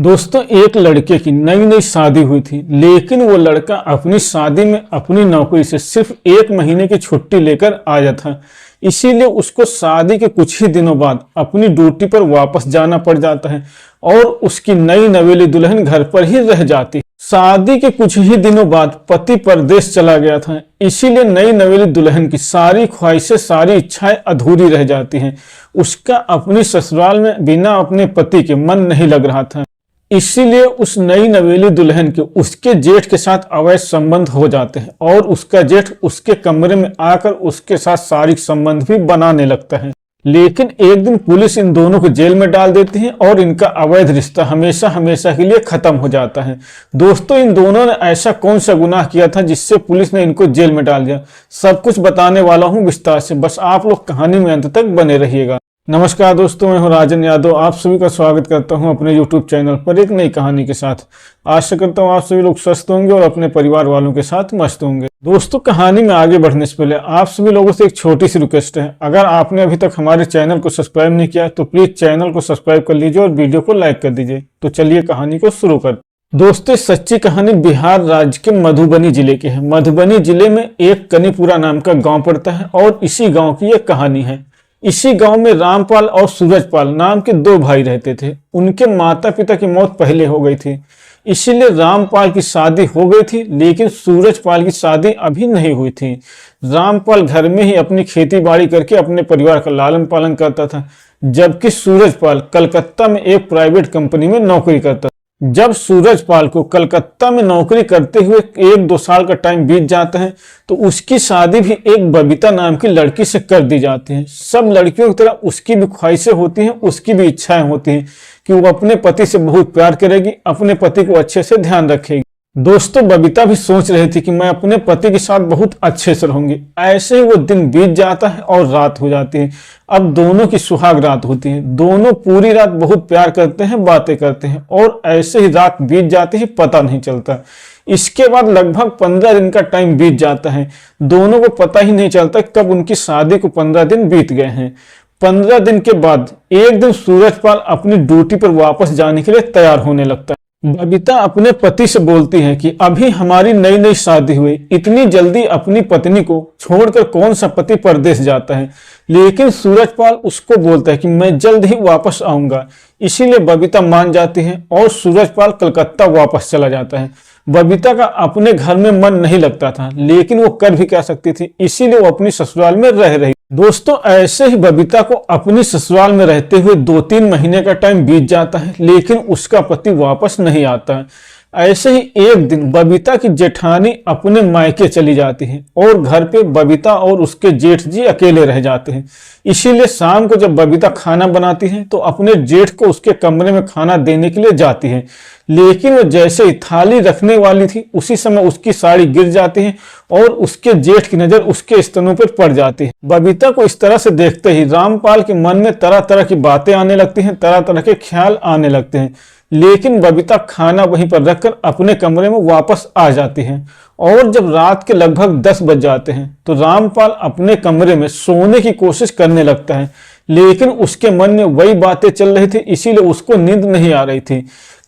दोस्तों, एक लड़के की नई नई शादी हुई थी, लेकिन वो लड़का अपनी शादी में अपनी नौकरी से सिर्फ 1 महीने की छुट्टी लेकर आया था। इसीलिए उसको शादी के कुछ ही दिनों बाद अपनी ड्यूटी पर वापस जाना पड़ जाता है और उसकी नई नवेली दुल्हन घर पर ही रह जाती है। शादी के कुछ ही दिनों बाद पति परदेश चला गया था, इसीलिए नई नवेली दुल्हन की सारी ख्वाहिशें, सारी इच्छाएं अधूरी रह जाती हैं। उसका अपनी ससुराल में बिना अपने पति के मन नहीं लग रहा था। इसीलिए उस नई नवेली दुल्हन के उसके जेठ के साथ अवैध संबंध हो जाते हैं और उसका जेठ उसके कमरे में आकर उसके साथ शारीरिक संबंध भी बनाने लगता है। लेकिन एक दिन पुलिस इन दोनों को जेल में डाल देती है और इनका अवैध रिश्ता हमेशा हमेशा के लिए खत्म हो जाता है। दोस्तों, इन दोनों ने ऐसा कौन सा गुनाह किया था जिससे पुलिस ने इनको जेल में डाल दिया, सब कुछ बताने वाला हूं विस्तार से। बस आप लोग कहानी में अंत तक बने रहिएगा। नमस्कार दोस्तों, मैं हूं राजन यादव। आप सभी का स्वागत करता हूं अपने YouTube चैनल पर एक नई कहानी के साथ। आशा करता हूं आप सभी लोग स्वस्थ होंगे और अपने परिवार वालों के साथ मस्त होंगे। दोस्तों, कहानी में आगे बढ़ने से पहले आप सभी लोगों से एक छोटी सी रिक्वेस्ट है। अगर आपने अभी तक हमारे चैनल को सब्सक्राइब नहीं किया तो प्लीज चैनल को सब्सक्राइब कर लीजिए और वीडियो को लाइक कर दीजिए। तो चलिए कहानी को शुरू कर। दोस्तों, सच्ची कहानी बिहार राज्य के मधुबनी जिले की है। मधुबनी जिले में एक कनीपुरा नाम का गाँव पड़ता है और इसी गाँव की यह कहानी है। इसी गांव में रामपाल और सूरजपाल नाम के 2 भाई रहते थे। उनके माता पिता की मौत पहले हो गई थी, इसीलिए रामपाल की शादी हो गई थी, लेकिन सूरजपाल की शादी अभी नहीं हुई थी। रामपाल घर में ही अपनी खेती बाड़ी करके अपने परिवार का लालन पालन करता था, जबकि सूरजपाल कलकत्ता में एक प्राइवेट कंपनी में नौकरी करता था। जब सूरजपाल को कलकत्ता में नौकरी करते हुए 1-2 साल का टाइम बीत जाता है तो उसकी शादी भी एक बबीता नाम की लड़की से कर दी जाती है। सब लड़कियों की तरह उसकी भी ख्वाहिशें होती हैं, उसकी भी इच्छाएं होती हैं कि वो अपने पति से बहुत प्यार करेगी, अपने पति को अच्छे से ध्यान रखेगी। दोस्तों, बबीता भी सोच रही थी कि मैं अपने पति के साथ बहुत अच्छे से रहूंगी। ऐसे ही वो दिन बीत जाता है और रात हो जाती है। अब दोनों की सुहाग रात होती है। दोनों पूरी रात बहुत प्यार करते हैं, बातें करते हैं और ऐसे ही रात बीत जाती है, पता नहीं चलता। इसके बाद लगभग 15 दिन का टाइम बीत जाता है। दोनों को पता ही नहीं चलता कब उनकी शादी को 15 दिन बीत गए हैं। 15 दिन के बाद एक दिन सूरजपाल अपनी ड्यूटी पर वापस जाने के लिए तैयार होने लगता है। बबीता अपने पति से बोलती है कि अभी हमारी नई नई शादी हुई, इतनी जल्दी अपनी पत्नी को छोड़कर कौन सा पति परदेश जाता है। लेकिन सूरजपाल उसको बोलता है कि मैं जल्द ही वापस आऊंगा। इसीलिए बबीता मान जाती है और सूरजपाल कलकत्ता वापस चला जाता है। बबीता का अपने घर में मन नहीं लगता था, लेकिन वो कर भी क्या सकती थी, इसीलिए वो अपनी ससुराल में रह रही। दोस्तों, ऐसे ही बबीता को अपनी ससुराल में रहते हुए 2-3 महीने का टाइम बीत जाता है, लेकिन उसका पति वापस नहीं आता है। ऐसे ही एक दिन बबीता की जेठानी अपने मायके चली जाती है और घर पे बबीता और उसके जेठ जी अकेले रह जाते हैं। इसीलिए शाम को जब बबीता खाना बनाती है तो अपने जेठ को उसके कमरे में खाना देने के लिए जाती है, लेकिन वो जैसे ही थाली रखने वाली थी उसी समय उसकी साड़ी गिर जाती है और उसके जेठ की नजर उसके स्तनों पर पड़ जाती है। बबीता को इस तरह से देखते ही रामपाल के मन में तरह तरह की बातें आने लगती हैं, तरह तरह के ख्याल आने लगते हैं। लेकिन बबीता खाना वहीं पर रखकर अपने कमरे में वापस आ जाती है और जब रात के लगभग 10 बज जाते हैं तो रामपाल अपने कमरे में सोने की कोशिश करने लगता है, लेकिन उसके मन में वही बातें चल रही थी, इसीलिए उसको नींद नहीं आ रही थी।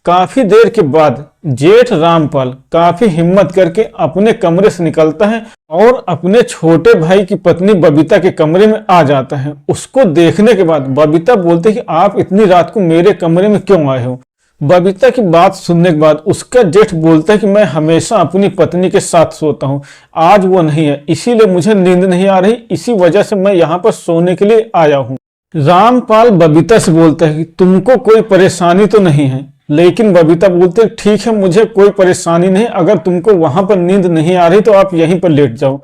काफी देर के बाद जेठ रामपाल काफी हिम्मत करके अपने कमरे से निकलता है और अपने छोटे भाई की पत्नी बबीता के कमरे में आ जाता है। उसको देखने के बाद बबीता बोलती है कि आप इतनी रात को मेरे कमरे में क्यों आए हो। बबीता की बात सुनने के बाद उसका जेठ बोलता है कि मैं हमेशा अपनी पत्नी के साथ सोता हूँ, आज वो नहीं है, इसीलिए मुझे नींद नहीं आ रही, इसी वजह से मैं यहाँ पर सोने के लिए आया हूँ। रामपाल बबीता से बोलता है कि तुमको कोई परेशानी तो नहीं है। लेकिन बबीता बोलते है ठीक है, मुझे कोई परेशानी नहीं, अगर तुमको वहां पर नींद नहीं आ रही तो आप यहीं पर लेट जाओ।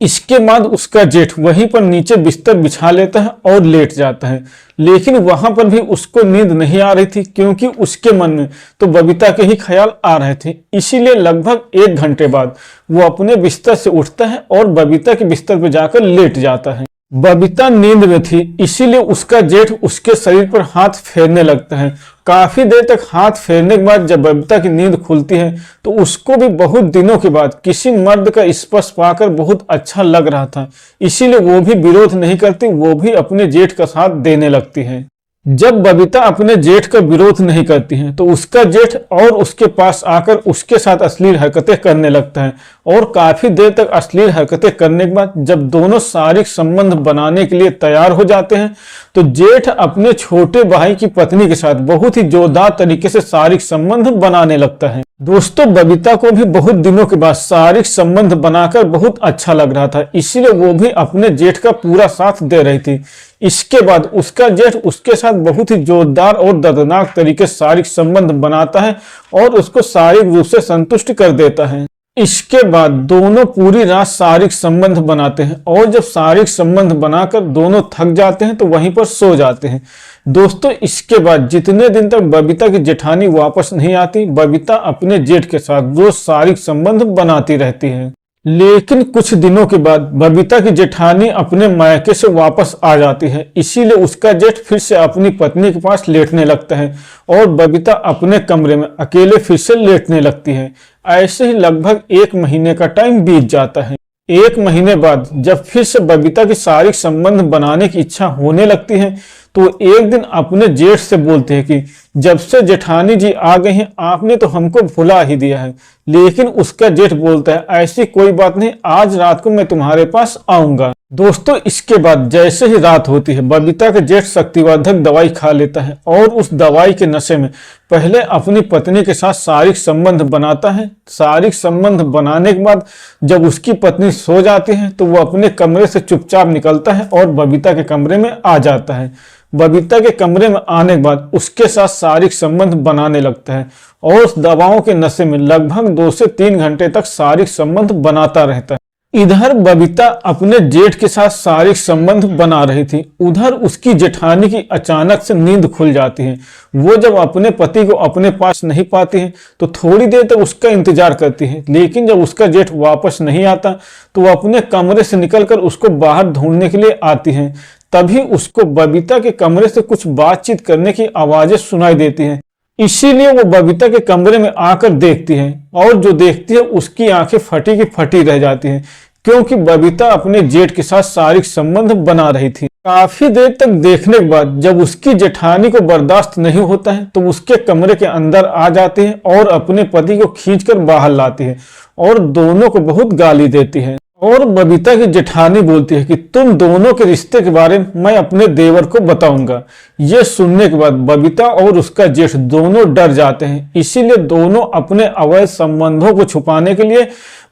इसके बाद उसका जेठ वहीं पर नीचे बिस्तर बिछा लेता है और लेट जाता है, लेकिन वहां पर भी उसको नींद नहीं आ रही थी, क्योंकि उसके मन में तो बबीता के ही ख्याल आ रहे थे। इसीलिए लगभग 1 घंटे बाद वो अपने बिस्तर से उठता है और बबीता के बिस्तर पर जाकर लेट जाता है। बबीता नींद में थी, इसीलिए उसका जेठ उसके शरीर पर हाथ फेरने लगता है। काफी देर तक हाथ फेरने के बाद जब बबीता की नींद खुलती है तो उसको भी बहुत दिनों के बाद किसी मर्द का स्पर्श पाकर बहुत अच्छा लग रहा था, इसीलिए वो भी विरोध नहीं करती, वो भी अपने जेठ का साथ देने लगती है। जब बबीता अपने जेठ का विरोध नहीं करती है तो उसका जेठ और उसके पास आकर उसके साथ अश्लील हरकतें करने लगता है और काफी देर तक अश्लील हरकतें करने के बाद जब दोनों शारीरिक संबंध बनाने के लिए तैयार हो जाते हैं तो जेठ अपने छोटे भाई की पत्नी के साथ बहुत ही जोरदार तरीके से शारीरिक संबंध बनाने लगता है। दोस्तों, बबीता को भी बहुत दिनों के बाद शारीरिक संबंध बनाकर बहुत अच्छा लग रहा था, इसीलिए वो भी अपने जेठ का पूरा साथ दे रही थी। इसके बाद उसका जेठ उसके साथ बहुत ही जोरदार और दर्दनाक तरीके से शारीरिक संबंध बनाता है और उसको शारीरिक रूप से संतुष्ट कर देता है। इसके बाद दोनों पूरी रात शारीरिक संबंध बनाते हैं और जब शारीरिक संबंध बनाकर दोनों थक जाते हैं तो वहीं पर सो जाते हैं। दोस्तों, इसके बाद जितने दिन तक बबीता की जेठानी वापस नहीं आती, बबीता अपने जेठ के साथ रोज शारीरिक संबंध बनाती रहती है। लेकिन कुछ दिनों के बाद बबीता की जेठानी अपने मायके से वापस आ जाती है, इसीलिए उसका जेठ फिर से अपनी पत्नी के पास लेटने लगता है और बबीता अपने कमरे में अकेले फिर से लेटने लगती है। ऐसे ही लगभग 1 महीने का टाइम बीत जाता है। 1 महीने बाद जब फिर से बबीता की शारीरिक संबंध बनाने की इच्छा होने लगती है तो एक दिन अपने जेठ से बोलते हैं कि जब से जेठानी जी आ गई हैं आपने तो हमको भुला ही दिया है। लेकिन उसका जेठ बोलता है ऐसी कोई बात नहीं, आज रात को मैं तुम्हारे पास आऊंगा। दोस्तों, इसके बाद जैसे ही रात होती है बबीता का जेठ शक्तिवर्धक दवाई खा लेता है और उस दवाई के नशे में पहले अपनी पत्नी के साथ शारीरिक संबंध बनाता है। शारीरिक संबंध बनाने के बाद जब उसकी पत्नी सो जाती है तो वो अपने कमरे से चुपचाप निकलता है और बबीता के कमरे में आ जाता है। बबीता के कमरे में आने के बाद उसके साथ शारीरिक संबंध बनाने लगता है और उस दवाओं के नशे में लगभग 2 से 3 घंटे तक शारीरिक संबंध बनाता रहता है। इधर बबीता अपने जेठ के साथ शारीरिक संबंध बना रही थी, उधर उसकी जेठानी की अचानक से नींद खुल जाती है। वो जब अपने पति को अपने पास नहीं पाती है तो थोड़ी देर तक उसका इंतजार करती है, लेकिन जब उसका जेठ वापस नहीं आता तो वो अपने कमरे से निकलकर उसको बाहर ढूंढने के लिए आती है। तभी उसको बबीता के कमरे से कुछ बातचीत करने की आवाजें सुनाई देती हैं। इसीलिए वो बबीता के कमरे में आकर देखती है और जो देखती है उसकी आंखें फटी की फटी रह जाती हैं, क्योंकि बबीता अपने जेठ के साथ शारीरिक संबंध बना रही थी। काफी देर तक देखने के बाद जब उसकी जेठानी को बर्दाश्त नहीं होता है तो उसके कमरे के अंदर आ जाती है और अपने पति को खींचकर बाहर लाती है और दोनों को बहुत गाली देती है। और बबीता की जेठानी बोलती है कि तुम दोनों के रिश्ते के बारे में मैं अपने देवर को बताऊंगा। ये सुनने के बाद बबीता और उसका जेठ दोनों डर जाते हैं, इसीलिए दोनों अपने अवैध संबंधों को छुपाने के लिए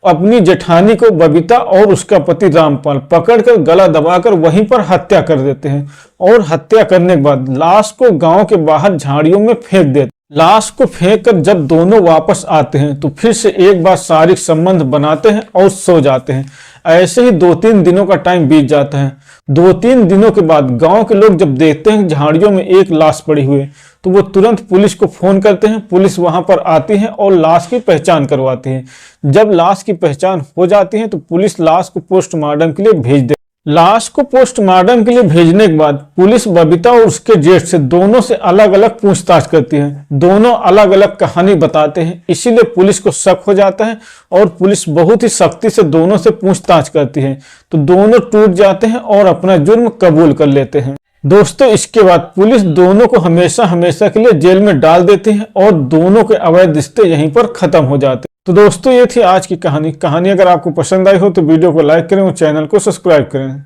अपनी जेठानी को बबीता और उसका पति रामपाल पकड़कर गला दबाकर वहीं पर हत्या कर देते हैं और हत्या करने के बाद लाश को गांव के बाहर झाड़ियों में फेंक देते। लाश को फेंककर जब दोनों वापस आते हैं तो फिर से एक बार शारीरिक संबंध बनाते हैं और सो जाते हैं। ऐसे ही 2-3 दिनों का टाइम बीत जाता है। 2-3 दिनों के बाद गांव के लोग जब देखते हैं झाड़ियों में एक लाश पड़ी हुई है तो वो तुरंत पुलिस को फोन करते हैं। पुलिस वहां पर आती है और लाश की पहचान करवाती है। जब लाश की पहचान हो जाती है तो पुलिस लाश को पोस्टमार्टम के लिए भेज देती है। लाश को पोस्टमार्टम के लिए भेजने के बाद पुलिस बबीता और उसके जेठ से दोनों से अलग अलग पूछताछ करती है। दोनों अलग अलग कहानी बताते हैं, इसीलिए पुलिस को शक हो जाता है और पुलिस बहुत ही सख्ती से दोनों से पूछताछ करती है तो दोनों टूट जाते हैं और अपना जुर्म कबूल कर लेते हैं। दोस्तों, इसके बाद पुलिस दोनों को हमेशा हमेशा के लिए जेल में डाल देती है और दोनों के अवैध रिश्ते यहीं पर खत्म हो जाते हैं। तो दोस्तों, ये थी आज की कहानी। अगर आपको पसंद आई हो तो वीडियो को लाइक करें और चैनल को सब्सक्राइब करें।